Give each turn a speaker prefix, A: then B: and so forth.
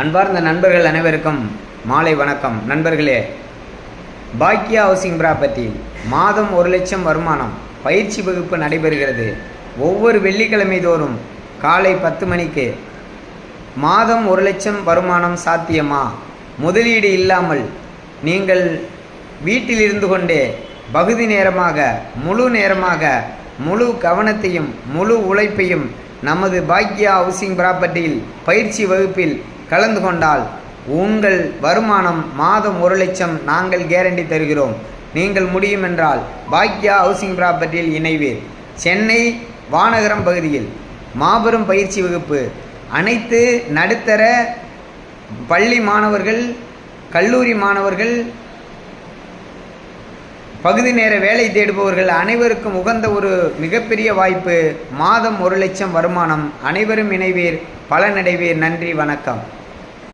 A: அன்பார்ந்த நண்பர்கள் அனைவருக்கும் மாலை வணக்கம். நண்பர்களே, பாக்கியா ஹவுசிங் ப்ராப்பர்ட்டி மாதம் 1 லட்சம் வருமானம் பயிற்சி வகுப்பு நடைபெறுகிறது. ஒவ்வொரு வெள்ளிக்கிழமை தோறும் காலை 10 மணிக்கு. மாதம் 1 லட்சம் வருமானம் சாத்தியமா? முதலீடு இல்லாமல் நீங்கள் வீட்டில் இருந்து கொண்டே பகுதி நேரமாக, முழு நேரமாக, முழு கவனத்தையும் முழு உழைப்பையும் நமது பாக்கியா ஹவுசிங் ப்ராப்பர்ட்டியில் பயிற்சி வகுப்பில் கலந்து கொண்டால் உங்கள் வருமானம் மாதம் 1 லட்சம் நாங்கள் கேரண்டி தருகிறோம். நீங்கள் முடியும் என்றால் பாக்கியா ஹவுசிங் ப்ராப்பர்ட்டியில் இணைவீர். சென்னை வானகரம் பகுதியில் மாபெரும் பயிற்சி வகுப்பு. அனைத்து நடுத்தர பள்ளி மாணவர்கள், கல்லூரி மாணவர்கள், பகுதி நேர வேலை தேடுபவர்கள் அனைவருக்கும் உகந்த ஒரு மிகப்பெரிய வாய்ப்பு. மாதம் 1 லட்சம் வருமானம். அனைவரும் இணைவீர், பலனடைவீர். நன்றி, வணக்கம்.